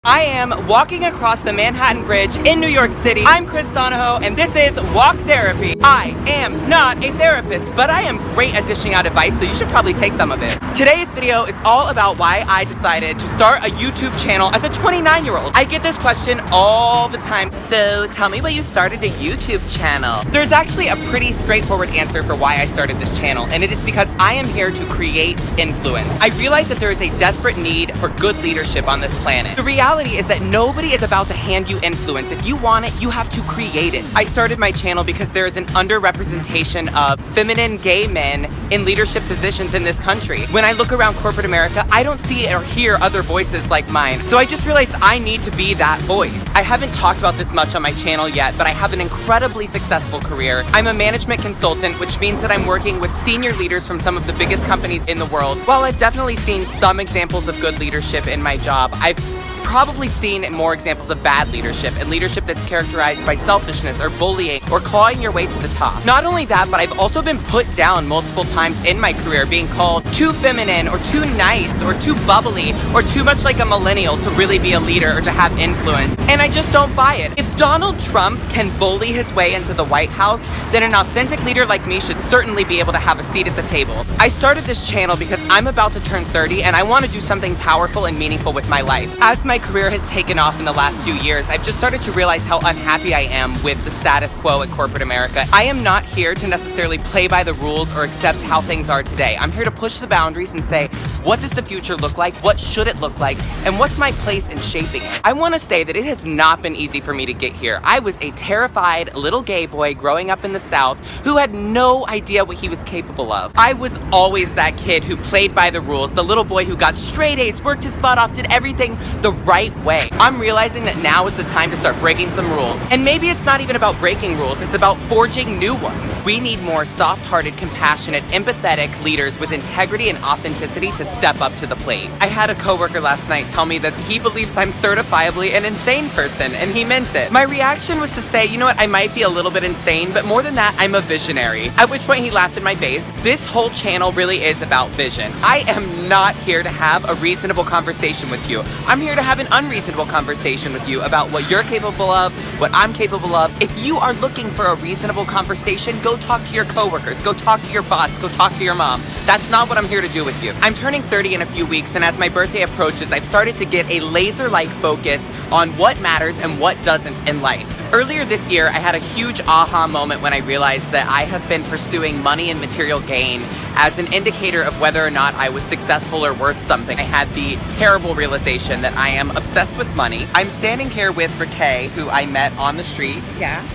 I am walking across the Manhattan Bridge in New York City. I'm Chris Donahoe, and this is Walk Therapy. I am not a therapist, but I am great at dishing out advice, so you should probably take some of it. Today's video is all about why I decided to start a YouTube channel as a 29-year-old. I get this question all the time. So tell me why you started a YouTube channel. There's actually a pretty straightforward answer for why I started this channel, and it is because I am here to create influence. I realize that there is a desperate need for good leadership on this planet. The reality is that nobody is about to hand you influence. If you want it, you have to create it. I started my channel because there is an underrepresentation of feminine gay men in leadership positions in this country. When I look around corporate America, I don't see or hear other voices like mine. So I just realized I need to be that voice. I haven't talked about this much on my channel yet, but I have an incredibly successful career. I'm a management consultant, which means that I'm working with senior leaders from some of the biggest companies in the world. While I've definitely seen some examples of good leadership in my job, I've probably seen more examples of bad leadership and leadership that's characterized by selfishness or bullying or clawing your way to the top. Not only that, but I've also been put down multiple times in my career, being called too feminine or too nice or too bubbly or too much like a millennial to really be a leader or to have influence. And I just don't buy it. If Donald Trump can bully his way into the White House, then an authentic leader like me should certainly be able to have a seat at the table. I started this channel because I'm about to turn 30 and I want to do something powerful and meaningful with my life. As my career has taken off in the last few years, I've just started to realize how unhappy I am with the status quo in corporate America. I am not here to necessarily play by the rules or accept how things are today. I'm here to push the boundaries and say, what does the future look like? What should it look like? And what's my place in shaping it? I want to say that it has not been easy for me to get here. I was a terrified little gay boy growing up in the South who had no idea what he was capable of. I was always that kid who played by the rules, the little boy who got straight A's, worked his butt off, did everything the right way. I'm realizing that now is the time to start breaking some rules. And maybe it's not even about breaking rules, it's about forging new ones. We need more soft-hearted, compassionate, empathetic leaders with integrity and authenticity to step up to the plate. I had a coworker last night tell me that he believes I'm certifiably an insane person, and he meant it. My reaction was to say, you know what, I might be a little bit insane, but more than that, I'm a visionary. At which point he laughed in my face. This whole channel really is about vision. I am not here to have a reasonable conversation with you. I'm here to have an unreasonable conversation with you about what you're capable of, what I'm capable of. If you are looking for a reasonable conversation, go talk to your coworkers, go talk to your boss, go talk to your mom. That's not what I'm here to do with you. I'm turning 30 in a few weeks, and as my birthday approaches, I've started to get a laser-like focus on what matters and what doesn't in life. Earlier this year, I had a huge aha moment when I realized that I have been pursuing money and material gain as an indicator of whether or not I was successful or worth something. I had the terrible realization that I am obsessed with money. I'm standing here with Raquel, who I met on the street,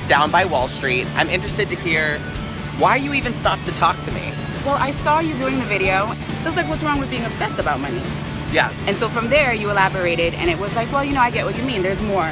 down by Wall Street. I'm interested to hear why you even stopped to talk to me. Well, I saw you doing the video, so it's like, what's wrong with being obsessed about money? Yeah. And so from there, you elaborated, and it was like, well, you know, I get what you mean. There's more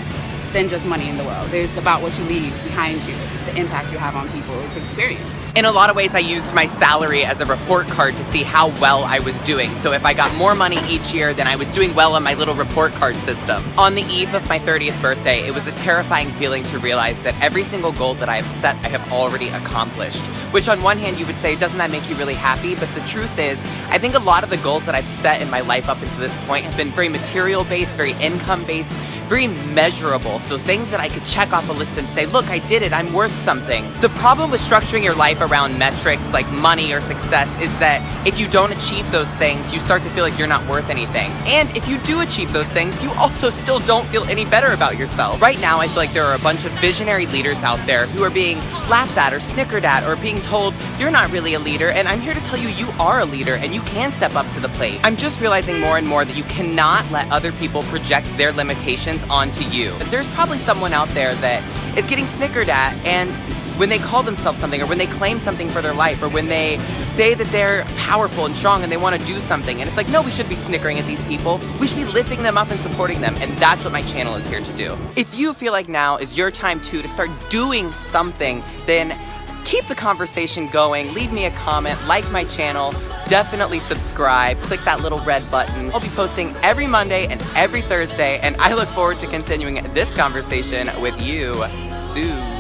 than just money in the world. There's about what you leave behind you. It's the impact you have on people. It's experience. In a lot of ways, I used my salary as a report card to see how well I was doing. So if I got more money each year, then I was doing well on my little report card system. On the eve of my 30th birthday, it was a terrifying feeling to realize that every single goal that I've set, I have already accomplished. Which on one hand, you would say, doesn't that make you really happy? But the truth is, I think a lot of the goals that I've set in my life up until this point have been very material-based, very income-based, very measurable, so things that I could check off a list and say, look, I did it, I'm worth something. The problem with structuring your life around metrics like money or success is that if you don't achieve those things, you start to feel like you're not worth anything. And if you do achieve those things, you also still don't feel any better about yourself. Right now, I feel like there are a bunch of visionary leaders out there who are being laughed at or snickered at or being told, you're not really a leader, and I'm here to tell you, you are a leader and you can step up to the plate. I'm just realizing more and more that you cannot let other people project their limitations onto you. There's probably someone out there that is getting snickered at, and when they call themselves something, or when they claim something for their life, or when they say that they're powerful and strong and they want to do something, and it's like, no, we shouldn't be snickering at these people. We should be lifting them up and supporting them, and that's what my channel is here to do. If you feel like now is your time too to start doing something, then keep the conversation going. Leave me a comment, like my channel, definitely subscribe, click that little red button. I'll be posting every Monday and every Thursday, and I look forward to continuing this conversation with you soon.